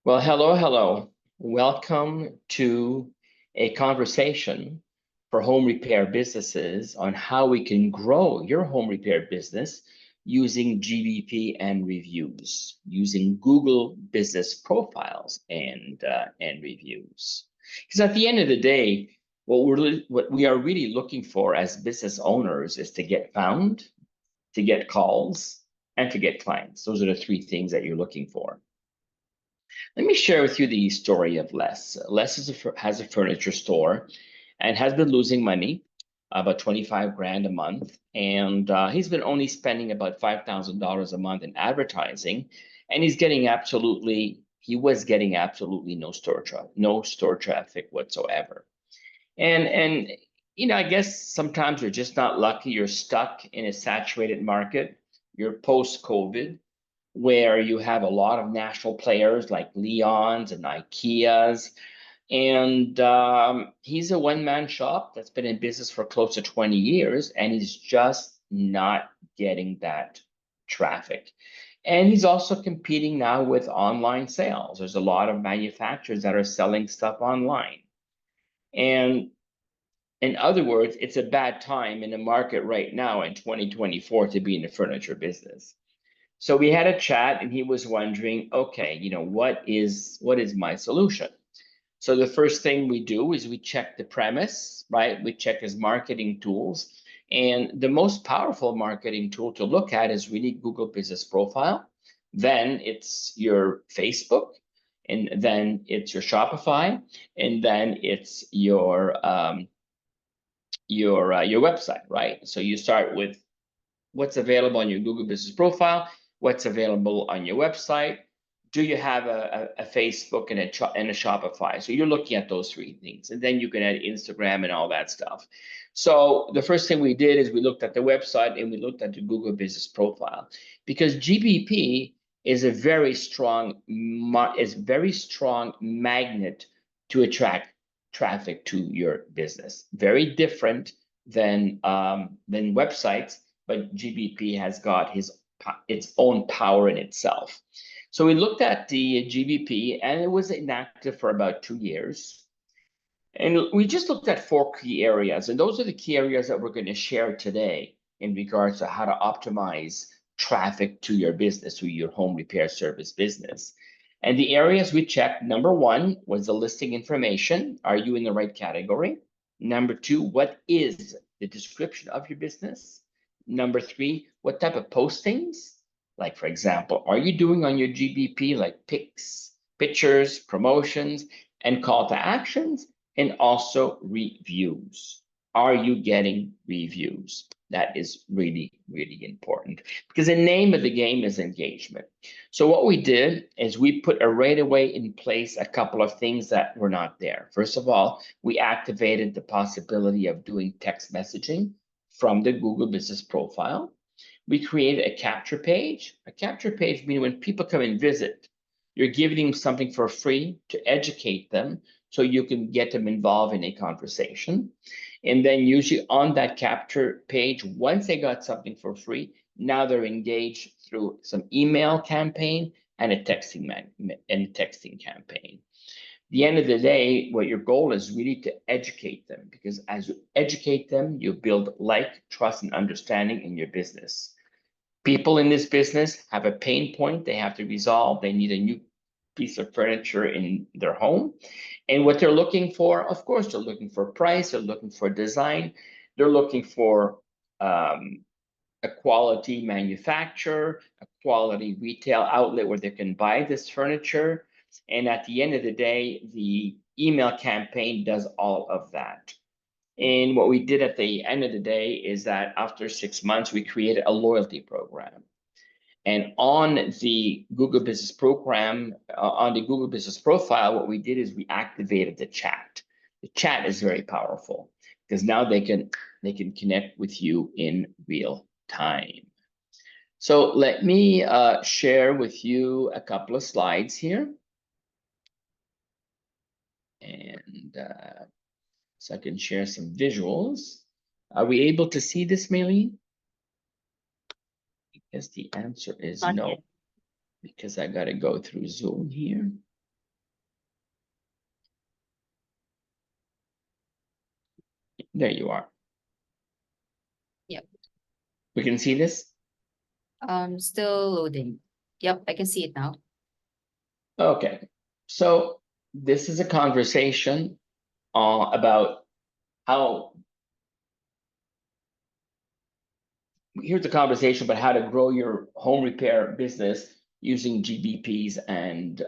Well, hello. Welcome to a conversation for home repair businesses on how we can grow your home repair business using GBP and reviews, using Google business profiles and reviews. Because at the end of the day, what we are really looking for as business owners is to get found, to get calls, and to get clients. Those are the three things that you're looking for. Let me share with you the story of Les. Has a furniture store and has been losing money, about 25 grand a month. And he's been only spending about $5,000 a month in advertising. And he was getting absolutely no store traffic whatsoever. And I guess sometimes you're just not lucky. You're stuck in a saturated market. You're post-COVID where you have a lot of national players like Leon's and IKEA's. And he's a one-man shop that's been in business for close to 20 years, and he's just not getting that traffic. And he's also competing now with online sales. There's a lot of manufacturers that are selling stuff online. And in other words, it's a bad time in the market right now in 2024 to be in the furniture business. So we had a chat and he was wondering, okay, what is my solution? So the first thing we do is we check the premise, right? We check his marketing tools. And the most powerful marketing tool to look at is really Google Business Profile. Then it's your Facebook, and then it's your Shopify, and then it's your website, right? So you start with what's available on your Google Business Profile, what's available on your website. Do you have a Facebook and a Shopify? So you're looking at those three things, and then you can add Instagram and all that stuff. So the first thing we did is we looked at the website and we looked at the Google Business Profile, because GBP is a very strong magnet to attract traffic to your business. Very different than websites, but GBP has got its own power in itself. So we looked at the GBP, and it was inactive for about 2 years. And we just looked at 4 key areas, and those are the key areas that we're going to share today in regards to how to optimize traffic to your business, to your home repair service business. And the areas we checked, number 1 was the listing information. Are you in the right category? Number 2, what is the description of your business? Number 3, what type of postings? Like, for example, are you doing on your GBP like pics, pictures, promotions, and call to actions, and also reviews? Are you getting reviews? That is really, really important, because the name of the game is engagement. So what we did is we put right away in place a couple of things that were not there. First of all, we activated the possibility of doing text messaging from the Google Business Profile. We created a capture page. A capture page means when people come and visit, you're giving them something for free to educate them so you can get them involved in a conversation. And then usually on that capture page, once they got something for free, now they're engaged through some email campaign and a texting campaign. At the end of the day, what your goal is really to educate them, because as you educate them, you build like, trust, and understanding in your business. People in this business have a pain point they have to resolve. They need a new piece of furniture in their home. And what they're looking for, of course, they're looking for price, they're looking for design, they're looking for a quality manufacturer, a quality retail outlet where they can buy this furniture. And at the end of the day, the email campaign does all of that. And what we did at the end of the day is that after 6 months, we created a loyalty program. And on the Google Business Program, on the Google Business Profile, what we did is we activated the chat. The chat is very powerful because now they can connect with you in real time. So let me share with you a couple of slides here. And so I can share some visuals. Are we able to see this, Maylene? I guess the answer is no, because I got to go through Zoom here. There you are. Yep. We can see this? Still loading. Yep, I can see it now. Okay. So this is a conversation about how, here's a conversation about how to grow your home repair business using GBPs and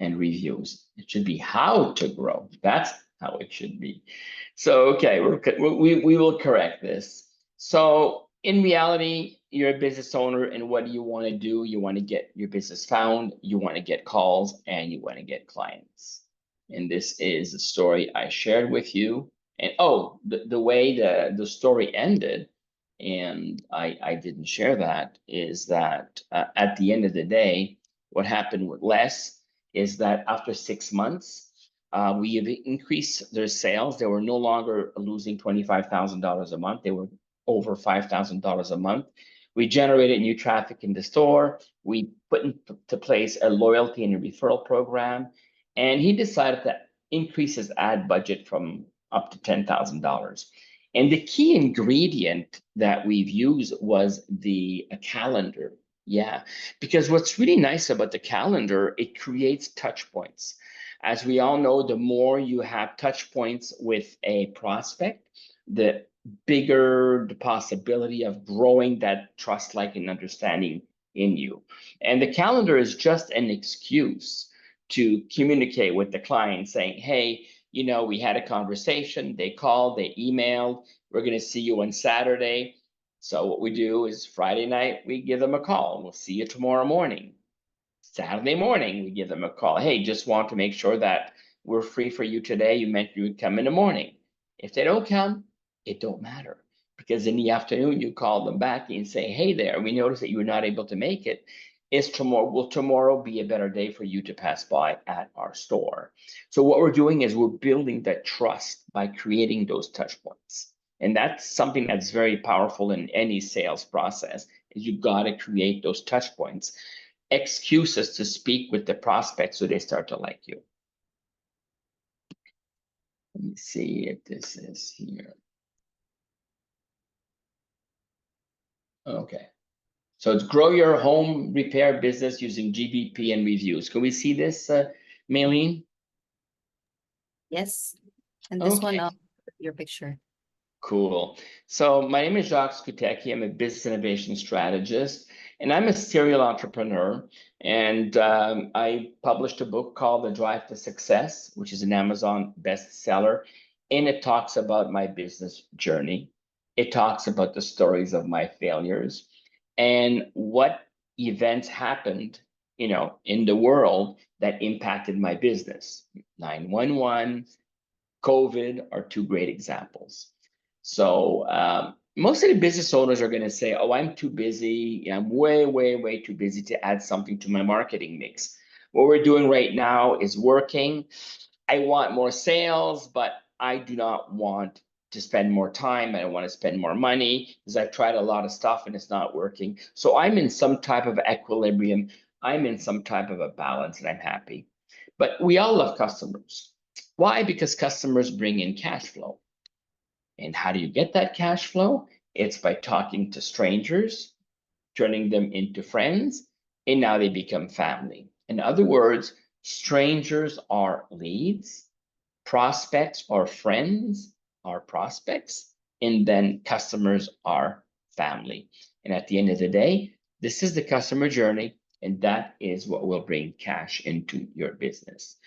and reviews. It should be how to grow. That's how it should be. So, okay, we will correct this. So in reality, you're a business owner, and what do you want to do? You want to get your business found, you want to get calls, and you want to get clients. And this is a story I shared with you. And oh, the way the story ended, and I didn't share that, is that at the end of the day, what happened with Les is that after 6 months, we have increased their sales. They were no longer losing $25,000 a month. They were over $5,000 a month. We generated new traffic in the store. We put into place a loyalty and a referral program. And he decided to increase his ad budget from up to $10,000. And the key ingredient that we've used was a calendar. Yeah, because what's really nice about the calendar, it creates touch points. As we all know, the more you have touch points with a prospect, the bigger the possibility of growing that trust, like, and understanding in you. And the calendar is just an excuse to communicate with the client saying, hey, we had a conversation, they called, they emailed, we're going to see you on Saturday. So what we do is Friday night, we give them a call. We'll see you tomorrow morning. Saturday morning, we give them a call. Hey, just want to make sure that we're free for you today. You meant you would come in the morning. If they don't come, it don't matter. Because in the afternoon, you call them back and say, hey there, we noticed that you were not able to make it. Will tomorrow be a better day for you to pass by at our store? So what we're doing is we're building that trust by creating those touch points. And that's something that's very powerful in any sales process, is you got to create those touch points, excuses to speak with the prospect so they start to like you. Let me see if this is here. Okay. So it's grow your home repair business using GBP and reviews. Can we see this, Maylene? Yes. And this one, Okay. your picture. Cool. So my name is Jacques Skutecki. I'm a business innovation strategist, and I'm a serial entrepreneur. And I published a book called The Drive to Success, which is an Amazon bestseller. And it talks about my business journey. It talks about the stories of my failures and what events happened, in the world that impacted my business. 911, COVID are two great examples. So most of the business owners are going to say, oh, I'm too busy. I'm way, way, way too busy to add something to my marketing mix. What we're doing right now is working. I want more sales, but I do not want to spend more time. I don't want to spend more money because I've tried a lot of stuff and it's not working. So I'm in some type of equilibrium. I'm in some type of a balance and I'm happy. But we all love customers. Why? Because customers bring in cash flow. And how do you get that cash flow? It's by talking to strangers, turning them into friends, and now they become family. In other words, strangers are leads, prospects are friends, are prospects, and then customers are family. And at the end of the day, this is the customer journey, and that is what will bring cash into your business.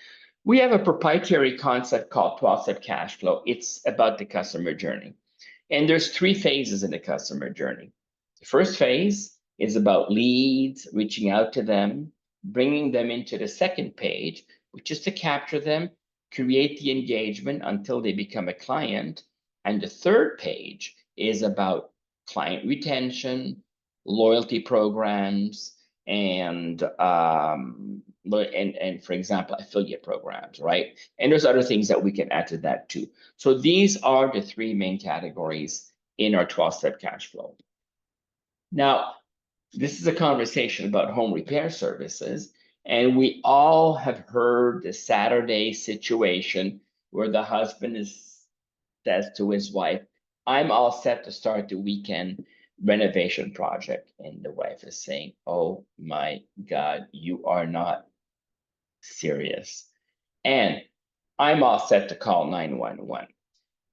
We have a proprietary concept called 12-step cash flow. It's about the customer journey. And there's 3 phases in the customer journey. The first phase is about leads, reaching out to them, bringing them into the second page, which is to capture them, create the engagement until they become a client. And the third page is about client retention, loyalty programs, and for example, affiliate programs, right? And there's other things that we can add to that too. So these are the 3 main categories in our 12-step cash flow. Now, this is a conversation about home repair services, and we all have heard the Saturday situation where the husband says to his wife, I'm all set to start the weekend renovation project. And the wife is saying, oh my God, you are not serious. And I'm all set to call 911.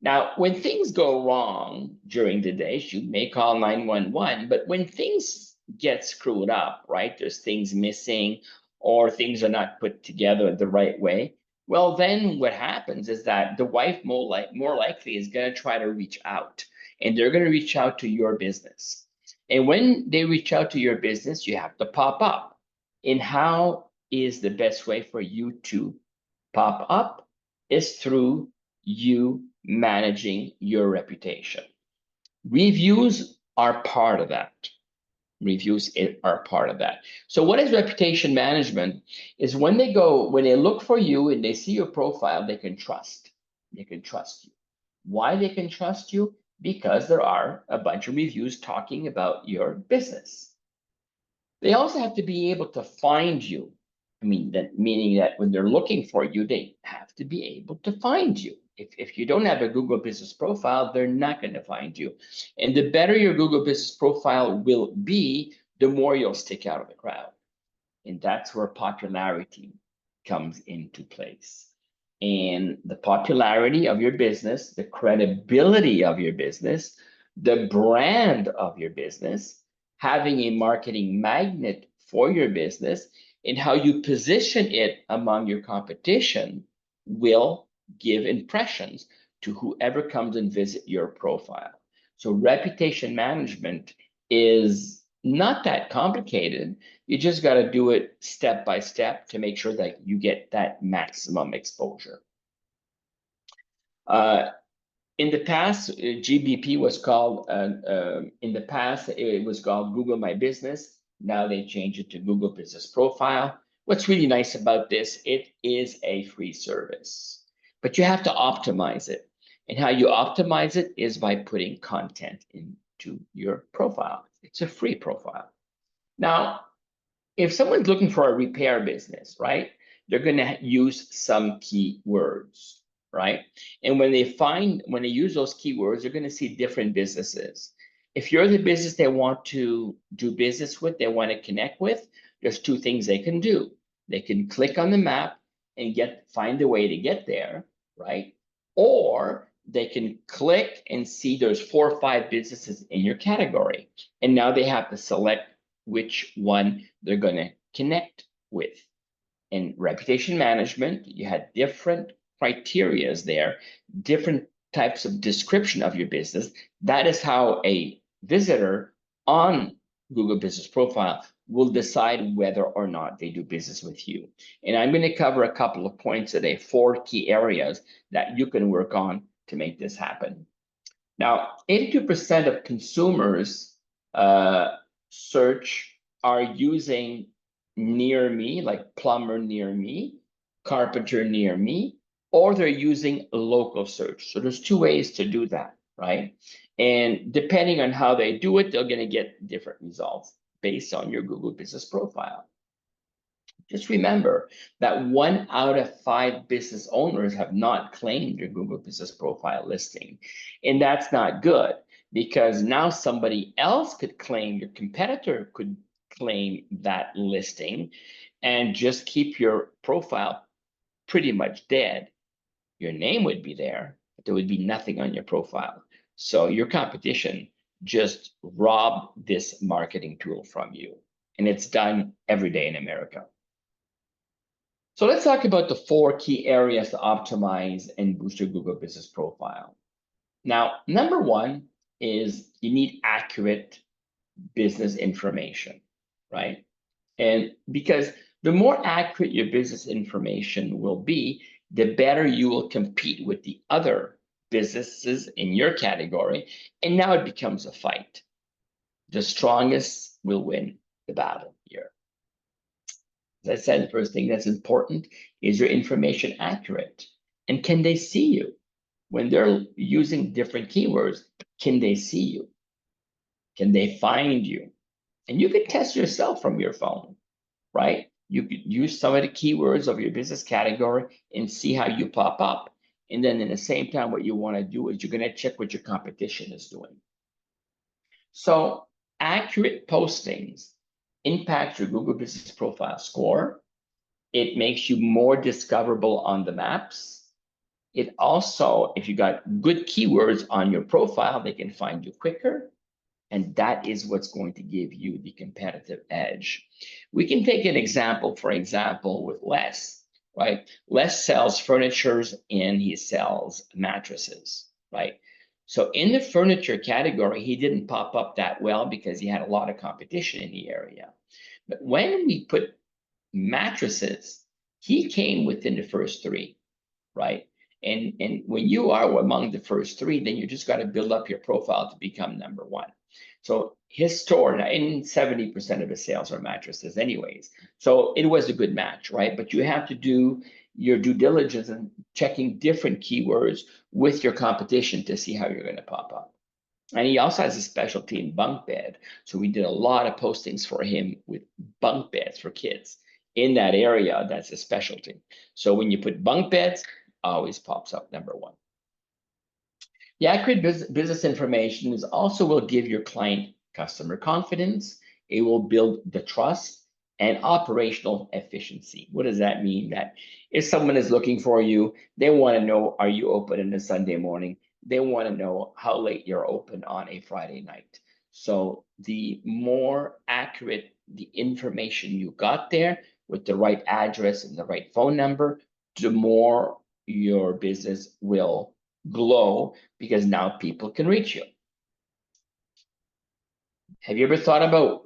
Now, when things go wrong during the day, you may call 911, but when things get screwed up, right? There's things missing or things are not put together the right way. Well, then what happens is that the wife more likely is going to try to reach out, and they're going to reach out to your business. And when they reach out to your business, you have to pop up. And how is the best way for you to pop up is through you managing your reputation. Reviews are part of that. Reviews are part of that. So what is reputation management? Is when they look for you and they see your profile, they can trust. They can trust you. Why they can trust you? Because there are a bunch of reviews talking about your business. They also have to be able to find you. I mean, that meaning that when they're looking for you, they have to be able to find you. If you don't have a Google Business Profile, they're not going to find you. And the better your Google Business Profile will be, the more you'll stick out of the crowd. And that's where popularity comes into place. And the popularity of your business, the credibility of your business, the brand of your business, having a marketing magnet for your business, and how you position it among your competition will give impressions to whoever comes and visit your profile. So reputation management is not that complicated. You just got to do it step by step to make sure that you get that maximum exposure. In the past, GBP was called, in the past, it was called Google My Business. Now they changed it to Google Business Profile. What's really nice about this, it is a free service, but you have to optimize it. And how you optimize it is by putting content into your profile. It's a free profile. Now, if someone's looking for a repair business, right, they're going to use some keywords, right? And when they use those keywords, they're going to see different businesses. If you're the business they want to do business with, they want to connect with, there's two things they can do. They can click on the map and find a way to get there, right? Or they can click and see there's 4 or 5 businesses in your category. And now they have to select which one they're going to connect with. In reputation management, you had different criterias there, different types of description of your business. That is how a visitor on Google Business Profile will decide whether or not they do business with you. And I'm going to cover a couple of points today, 4 key areas that you can work on to make this happen. Now, 82% of consumers search are using near me, like plumber near me, carpenter near me, or they're using local search. So there's 2 ways to do that, right? And depending on how they do it, they're going to get different results based on your Google Business Profile. Just remember that 1 out of 5 business owners have not claimed your Google Business Profile listing. And that's not good, because now somebody else could claim, your competitor could claim that listing and just keep your profile pretty much dead. Your name would be there, but there would be nothing on your profile. So your competition just robbed this marketing tool from you. And it's done every day in America. So let's talk about the 4 key areas to optimize and boost your Google Business Profile. Now, number 1 is you need accurate business information, right? And because the more accurate your business information will be, the better you will compete with the other businesses in your category. And now it becomes a fight. The strongest will win the battle here. As I said, the first thing that's important is your information accurate? And can they see you? When they're using different keywords, can they see you? Can they find you? And you can test yourself from your phone, right? You could use some of the keywords of your business category and see how you pop up. And then in the same time, what you want to do is you're going to check what your competition is doing. So accurate postings impact your Google Business Profile score. It makes you more discoverable on the maps. It also, if you got good keywords on your profile, they can find you quicker. And that is what's going to give you the competitive edge. We can take an example, for example, with Les, right? Les sells furnitures and he sells mattresses, right? So in the furniture category, he didn't pop up that well because he had a lot of competition in the area. But when we put mattresses, he came within the first three, right? And when you are among the first three, then you just got to build up your profile to become number one. So his store, and 70% of his sales are mattresses anyways. So it was a good match, right? But you have to do your due diligence and checking different keywords with your competition to see how you're going to pop up. And he also has a specialty in bunk bed. So we did a lot of postings for him with bunk beds for kids. In that area, that's a specialty. So when you put bunk beds, always pops up number one. The accurate business information is also will give your client customer confidence. It will build the trust and operational efficiency. What does that mean? That if someone is looking for you, they want to know, are you open on a Sunday morning? They want to know how late you're open on a Friday night. So the more accurate the information you got there with the right address and the right phone number, the more your business will glow because now people can reach you. Have you ever thought about,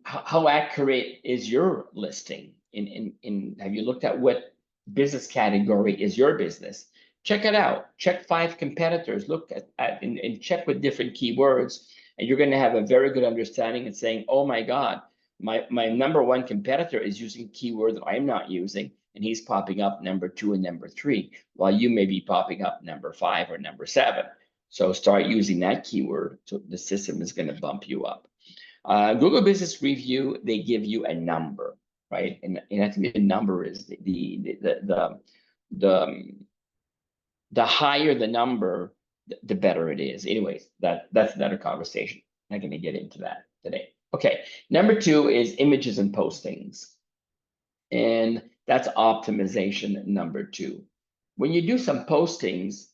how accurate is your listing? Have you looked at what business category is your business? Check it out. Check 5 competitors. Look at and check with different keywords, and you're going to have a very good understanding and saying, oh my God, my number one competitor is using keyword that I'm not using, and he's popping up number 2 and number 3, while you may be popping up number 5 or number 7. So start using that keyword. So the system is going to bump you up. Google Business Review, they give you a number, right? And I think the number is the higher the number, the better it is. Anyways, that's another conversation. I'm not going to get into that today. Okay, number 2 is images and postings. And that's optimization number 2. When you do some postings,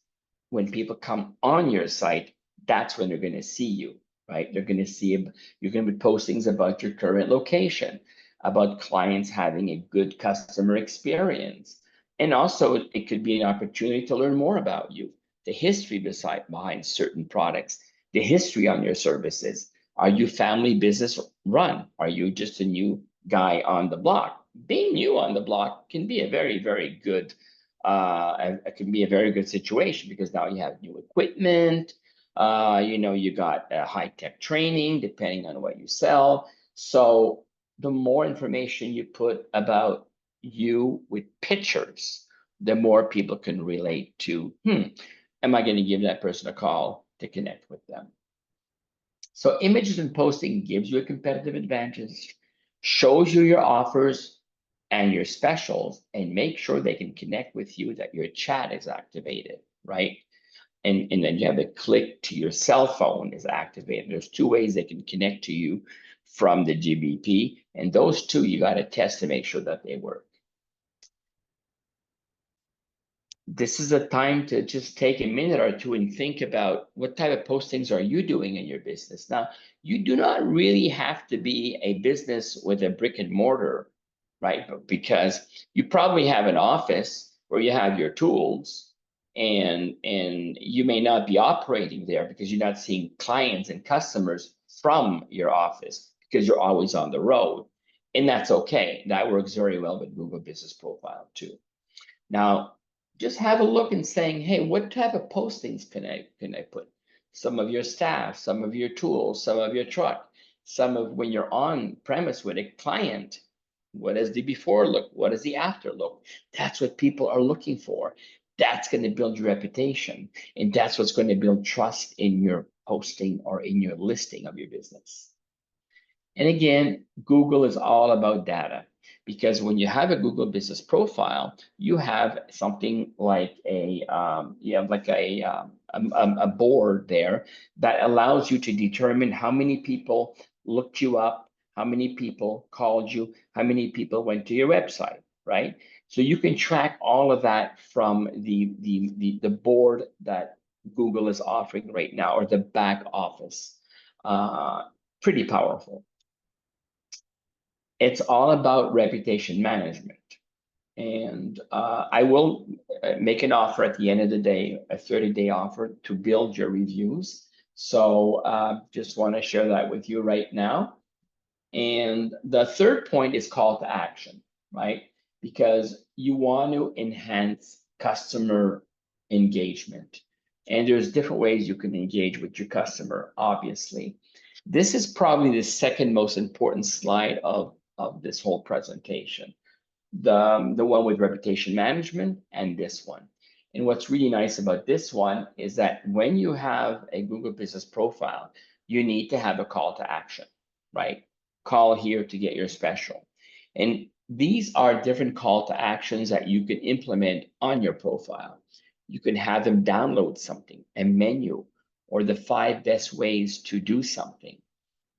when people come on your site, that's when they're going to see you, right? They're going to see, you're going to be postings about your current location, about clients having a good customer experience. And also it could be an opportunity to learn more about you, the history behind certain products, the history on your services. Are you family business run? Are you just a new guy on the block? Being new on the block can be a very, very good it can be a very good situation because now you have new equipment, you got high-tech training depending on what you sell. So the more information you put about you with pictures, the more people can relate to, am I going to give that person a call to connect with them? So images and posting gives you a competitive advantage, shows you your offers and your specials, and make sure they can connect with you, that your chat is activated, right? And then you have a click to your cell phone is activated. There's 2 ways they can connect to you from the GBP, and those 2 you got to test to make sure that they work. This is a time to just take a minute or 2 and think about what type of postings are you doing in your business. Now, you do not really have to be a business with a brick and mortar, right? Because you probably have an office where you have your tools, and you may not be operating there because you're not seeing clients and customers from your office because you're always on the road. And that's okay. That works very well with Google Business Profile too. Now, just have a look and saying, hey, what type of postings can I put? Some of your staff, some of your tools, some of your truck, some of when you're on premise with a client. What does the before look? What does the after look? That's what people are looking for. That's going to build your reputation. And that's what's going to build trust in your posting or in your listing of your business. And again, Google is all about data. Because when you have a Google Business Profile, you have something like a board there that allows you to determine how many people looked you up, how many people called you, how many people went to your website, right? So you can track all of that from the board that Google is offering right now, or the back office. Pretty powerful. It's all about reputation management. And I will make an offer at the end of the day, a 30-day offer to build your reviews. So just want to share that with you right now. And the third point is call to action, right? Because you want to enhance customer engagement. And there's different ways you can engage with your customer, obviously. This is probably the second most important slide of this whole presentation. The one with reputation management and this one. And what's really nice about this one is that when you have a Google Business Profile, you need to have a call to action, right? Call here to get your special. And these are different call to actions that you can implement on your profile. You can have them download something, a menu, or the 5 best ways to do something.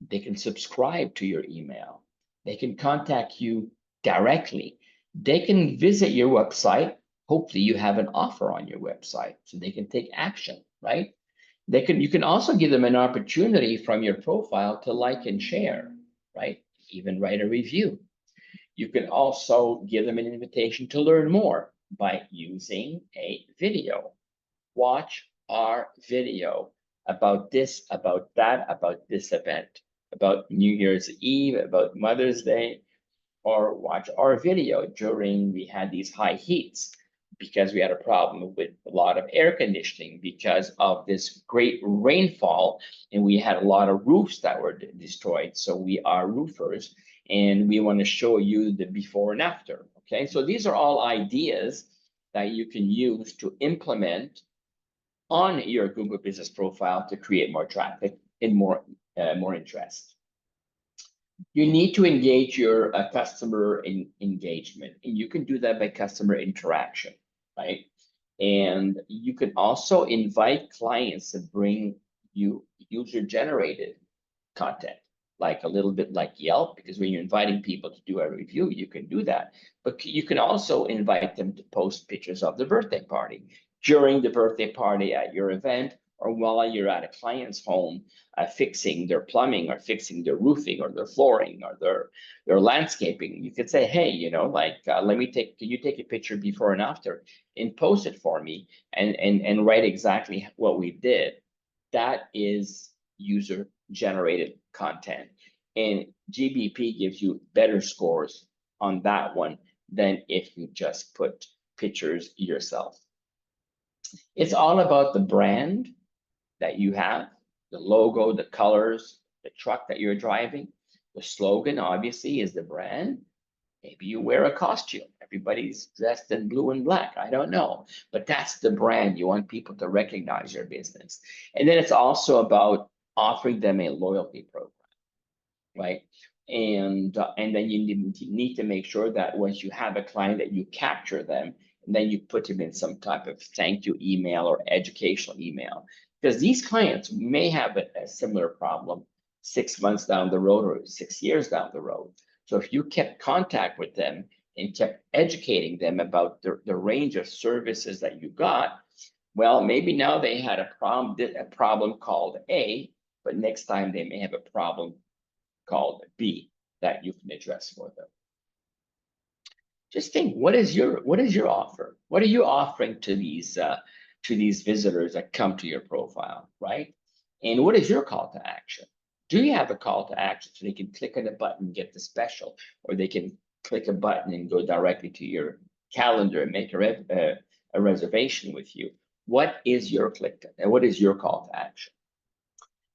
They can subscribe to your email. They can contact you directly. They can visit your website. Hopefully you have an offer on your website so they can take action, right? You can also give them an opportunity from your profile to like and share, right? Even write a review. You can also give them an invitation to learn more by using a video. Watch our video about this, about that, about this event, about New Year's Eve, about Mother's Day, or watch our video during we had these high heats because we had a problem with a lot of air conditioning because of this great rainfall, and we had a lot of roofs that were destroyed. So we are roofers, and we want to show you the before and after. Okay, so these are all ideas that you can use to implement on your Google Business Profile to create more traffic and more interest. You need to engage your customer engagement, and you can do that by customer interaction, right? And you can also invite clients to bring you user-generated content, like a little bit like Yelp, because when you're inviting people to do a review, you can do that. But you can also invite them to post pictures of the birthday party during the birthday party at your event, or while you're at a client's home fixing their plumbing or fixing their roofing or their flooring or their landscaping. You could say, hey, can you take a picture before and after and post it for me and write exactly what we did. That is user generated content. And GBP gives you better scores on that one than if you just put pictures yourself. It's all about the brand that you have, the logo, the colors, the truck that you're driving. The slogan, obviously, is the brand. Maybe you wear a costume. Everybody's dressed in blue and black. I don't know. But that's the brand. You want people to recognize your business. And then it's also about offering them a loyalty program, right? And then you need to make sure that once you have a client that you capture them, and then you put them in some type of thank you email or educational email. Because these clients may have a similar problem 6 months down the road or 6 years down the road. So if you kept contact with them and kept educating them about the range of services that you got, well, maybe now they had a problem called A, but next time they may have a problem called B that you can address for them. Just think, what is your offer? What are you offering to these visitors that come to your profile, right? And what is your call to action? Do you have a call to action so they can click on a button and get the special, or they can click a button and go directly to your calendar and make a reservation with you? What is your what is your call to action?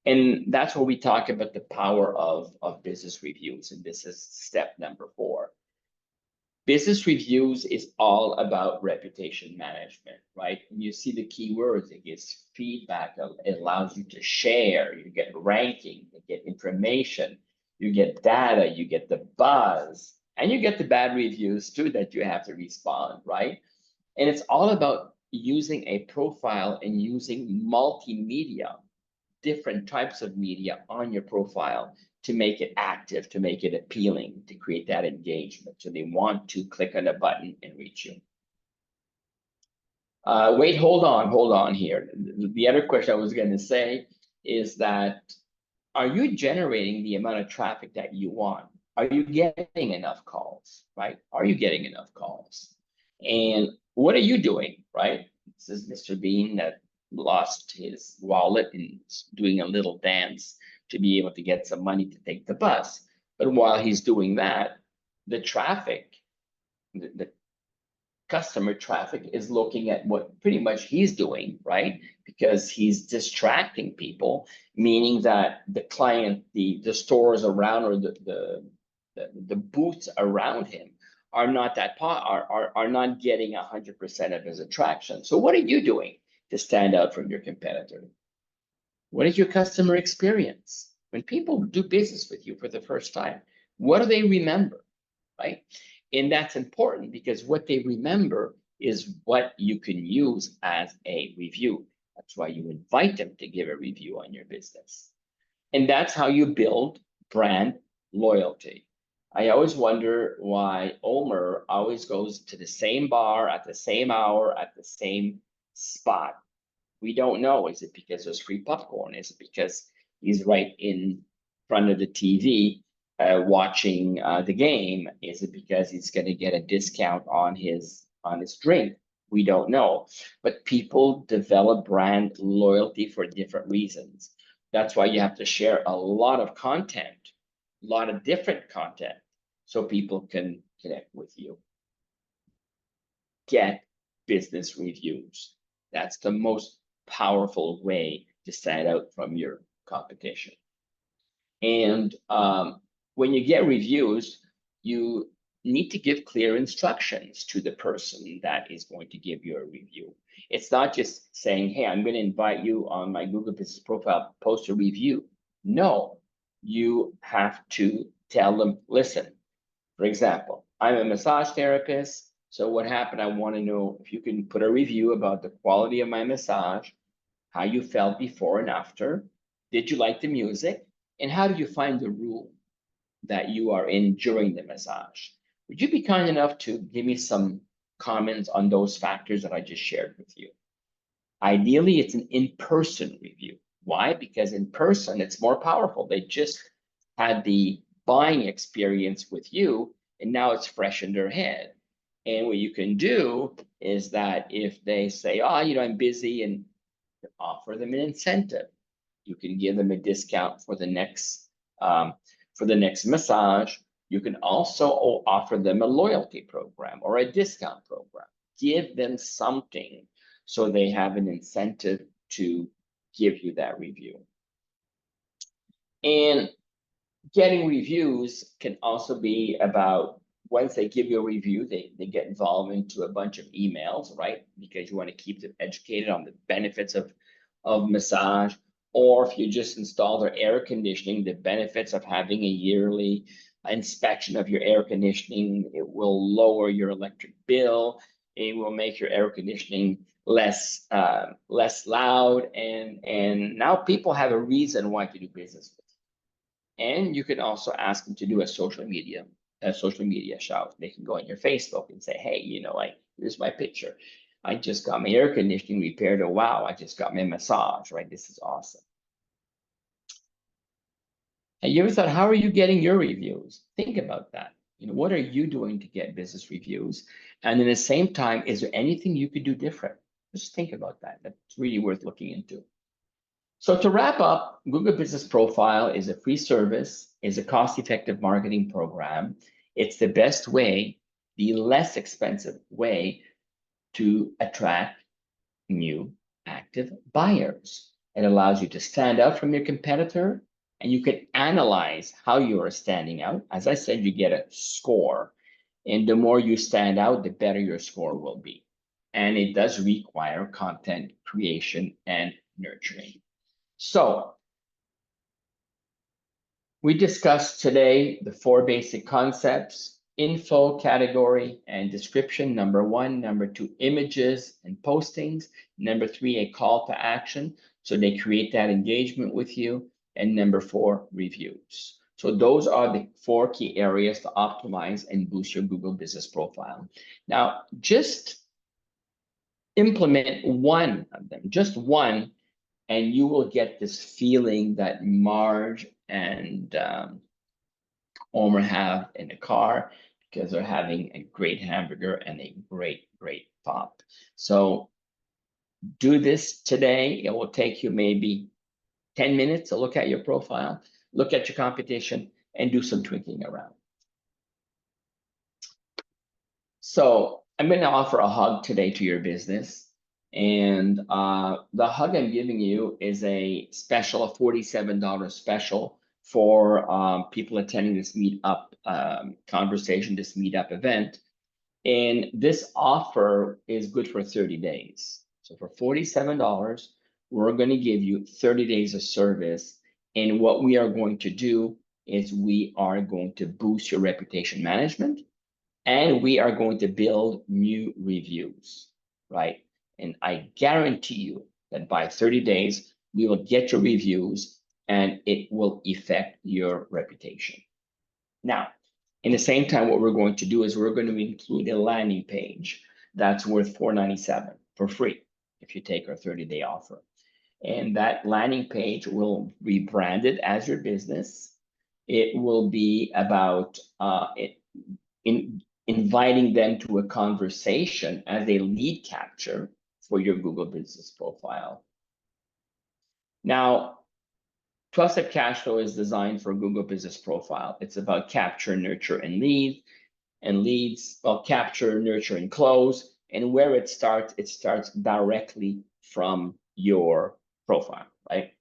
And that's where we talk about the power of business reviews. And this is step number 4. Business reviews is all about reputation management, right? And you see the keywords, it gives feedback, it allows you to share, you get ranking, you get information, you get data, you get the buzz, And you get the bad reviews too that you have to respond, right? And it's all about using a profile and using multimedia, different types of media on your profile to make it active, to make it appealing, to create that engagement. So they want to click on a button and reach you. Wait, hold on here. The other question I was going to say is that, are you generating the amount of traffic that you want? Are you getting enough calls, right? Are you getting enough calls? And what are you doing, right? This is Mr. Bean that lost his wallet and doing a little dance to be able to get some money to take the bus. But while he's doing that, the traffic, the customer traffic is looking at what pretty much he's doing, right? Because he's distracting people, meaning that the client, the stores around or the booths around him are not are not getting 100% of his attraction. So what are you doing to stand out from your competitor? What is your customer experience? When people do business with you for the first time, what do they remember? Right? And that's important because what they remember is what you can use as a review. That's why you invite them to give a review on your business. And that's how you build brand loyalty. I always wonder why Omer always goes to the same bar at the same hour at the same spot. We don't know. Is it because there's free popcorn? Is it because he's right in front of the TV watching the game? Is it because he's going to get a discount on his drink? We don't know. But people develop brand loyalty for different reasons. That's why you have to share a lot of content, a lot of different content, so people can connect with you. Get business reviews. That's the most powerful way to stand out from your competition. And when you get reviews, you need to give clear instructions to the person that is going to give you a review. It's not just saying, hey, I'm going to invite you on my Google Business Profile, post a review. No, you have to tell them, listen, for example, I'm a massage therapist. So what happened? I want to know if you can put a review about the quality of my massage, how you felt before and after. Did you like the music? And how did you find the room that you are in during the massage? Would you be kind enough to give me some comments on those factors that I just shared with you? Ideally, it's an in-person review. Why? Because in person, it's more powerful. They just had the buying experience with you, and now it's fresh in their head. And what you can do is that if they say, oh, I'm busy, and offer them an incentive. You can give them a discount for the next massage. You can also offer them a loyalty program or a discount program. Give them something so they have an incentive to give you that review. And getting reviews can also be about, once they give you a review, they get involved into a bunch of emails, right? Because you want to keep them educated on the benefits of massage. Or if you just install their air conditioning, the benefits of having a yearly inspection of your air conditioning. It will lower your electric bill. It will make your air conditioning less loud. And now people have a reason why to do business with you. And you can also ask them to do a social media shout. They can go on your Facebook and say, hey, here's my picture. I just got my air conditioning repaired. Oh, wow, I just got my massage, right? This is awesome. And you ever thought, how are you getting your reviews? Think about that. What are you doing to get business reviews? And in the same time, is there anything you could do different? Just think about that. That's really worth looking into. So to wrap up, Google Business Profile is a free service, is a cost-effective marketing program. It's the best way, the less expensive way to attract new active buyers. It allows you to stand out from your competitor, and you can analyze how you are standing out. As I said, you get a score, and the more you stand out, the better your score will be. And it does require content creation and nurturing. So we discussed today the 4 basic concepts info category and description, number 1. Number 2, images and postings. Number 3, a call to action, so they create that engagement with you. And number 4, reviews. So those are the 4 key areas to optimize and boost your Google Business Profile. Now, just implement one of them, just one, and you will get this feeling that Marge and Omer have in the car, because they're having a great hamburger and a great pop. So do this today. It will take you maybe 10 minutes to look at your profile, look at your competition, and do some tweaking around. So I'm going to offer a hug today to your business. And the hug I'm giving you is a special, a $47 special for people attending this Meetup conversation, this Meetup event. And this offer is good for 30 days. So for $47, we're going to give you 30 days of service. And what we are going to do is we are going to boost your reputation management, and we are going to build new reviews, right? And I guarantee you that by 30 days, we will get your reviews and it will affect your reputation. Now, in the same time, what we're going to do is we're going to include a landing page that's worth $4.97 for free if you take our 30-day offer. And that landing page will be branded as your business. It will be about inviting them to a conversation as a lead capture for your Google Business Profile. Now, 12-step cash flow is designed for Google Business Profile. It's about capture, nurture, and leads. Well, capture, nurture, and close. And where it starts directly from your profile, right?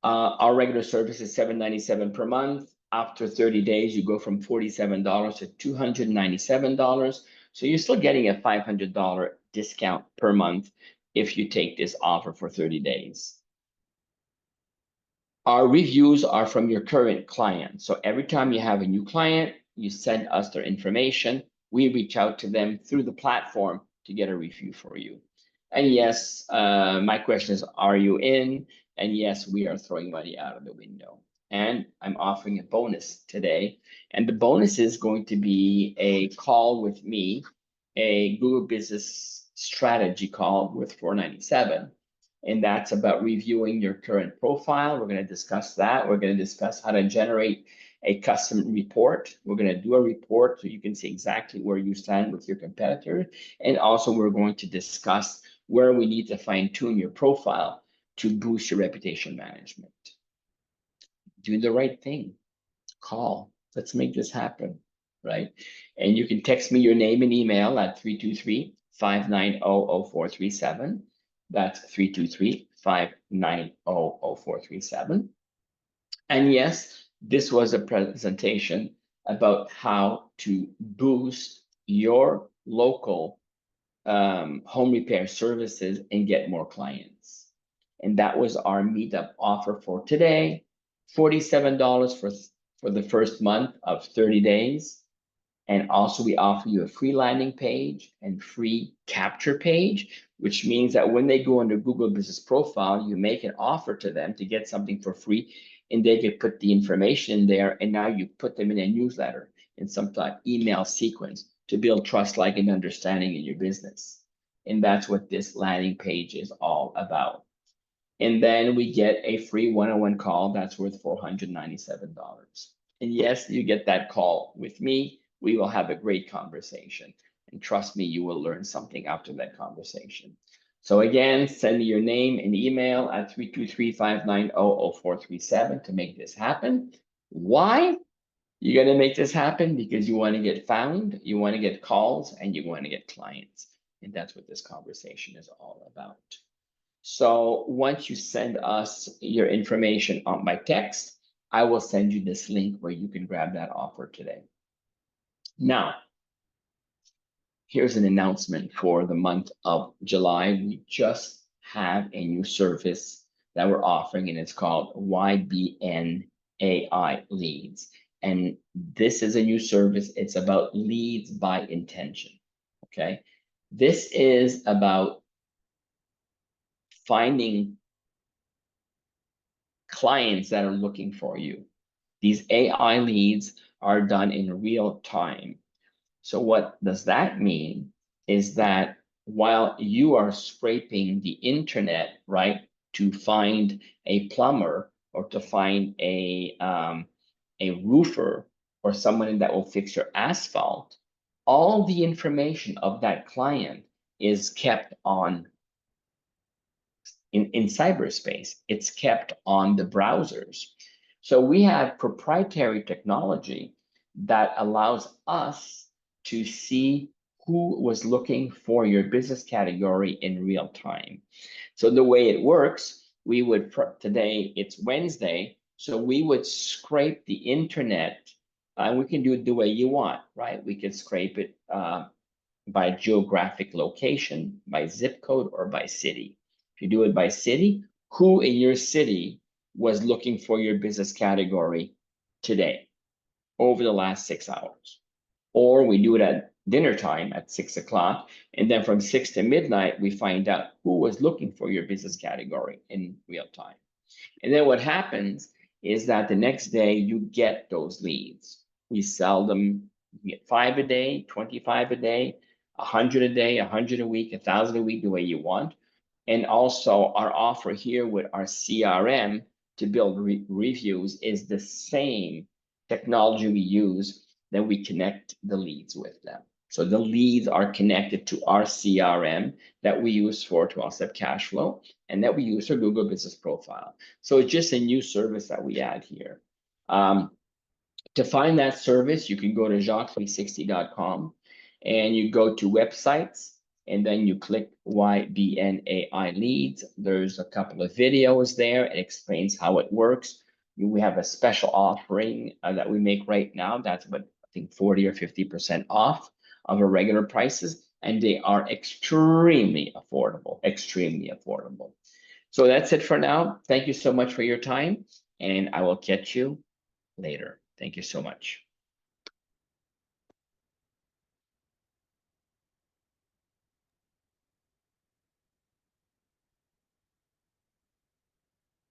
Our regular service is $7.97 per month. After 30 days, you go from $47 to $297. So you're still getting a $500 discount per month if you take this offer for 30 days. Our reviews are from your current client. So every time you have a new client, you send us their information. We reach out to them through the platform to get a review for you. And yes, my question is, are you in? And yes, we are throwing money out of the window. And I'm offering a bonus today. And the bonus is going to be a call with me, a Google Business Strategy call with $4.97. And that's about reviewing your current profile. We're going to discuss that. We're going to discuss how to generate a custom report. We're going to do a report so you can see exactly where you stand with your competitor. And also we're going to discuss where we need to fine tune your profile to boost your reputation management. Do the right thing. Call. Let's make this happen, right? And you can text me your name and email at 323-590-0437. That's 323-590-0437. And yes, this was a presentation about how to boost your local home repair services and get more clients. And that was our Meetup offer for today. $47 for the first month of 30 days. And also we offer you a free landing page and free capture page, which means that when they go under Google Business Profile, you make an offer to them to get something for free, and they can put the information in there. And now you put them in a newsletter in some type email sequence to build trust, like, and understanding in your business. And that's what this landing page is all about. And then we get a free one-on-one call that's worth $497. And yes, you get that call with me. We will have a great conversation. And trust me, you will learn something after that conversation. So again, send me your name and email at 323-590-0437 to make this happen. Why? You're going to make this happen because you want to get found, you want to get calls, and you want to get clients. And that's what this conversation is all about. So once you send us your information on my text, I will send you this link where you can grab that offer today. Now, here's an announcement for the month of July. We just have a new service that we're offering, and it's called YBN AI Leads. And this is a new service. It's about leads by intention. Okay. This is about finding clients that are looking for you. These AI leads are done in real time. So what does that mean is that while you are scraping the internet, right, to find a plumber or to find a roofer or someone that will fix your asphalt, all the information of that client is kept on in cyberspace. It's kept on the browsers. So we have proprietary technology that allows us to see who was looking for your business category in real time. So the way it works, we would, today it's Wednesday, so we would scrape the internet, and we can do it the way you want, right? We could scrape it by geographic location, by zip code, or by city. If you do it by city, who in your city was looking for your business category today, over the last 6 hours? Or we do it at dinner time at 6 o'clock, and then from 6 to midnight, we find out who was looking for your business category in real time. And then what happens is that the next day you get those leads. We sell them, you get 5 a day, 25 a day, 100 a day, 100 a week, 1,000 a week, the way you want. And also our offer here with our CRM to build reviews is the same technology we use that we connect the leads with them. So the leads are connected to our CRM that we use for 12-step cash flow and that we use for Google Business Profile. So it's just a new service that we add here. To find that service, you can go to jacques360.com and you go to websites and then you click YBNAI leads. There's a couple of videos there. It explains how it works. We have a special offering that we make right now. That's about, I think, 40 or 50% off of our regular prices. And they are extremely affordable, extremely affordable. So that's it for now. Thank you so much for your time, and I will catch you later. Thank you so much.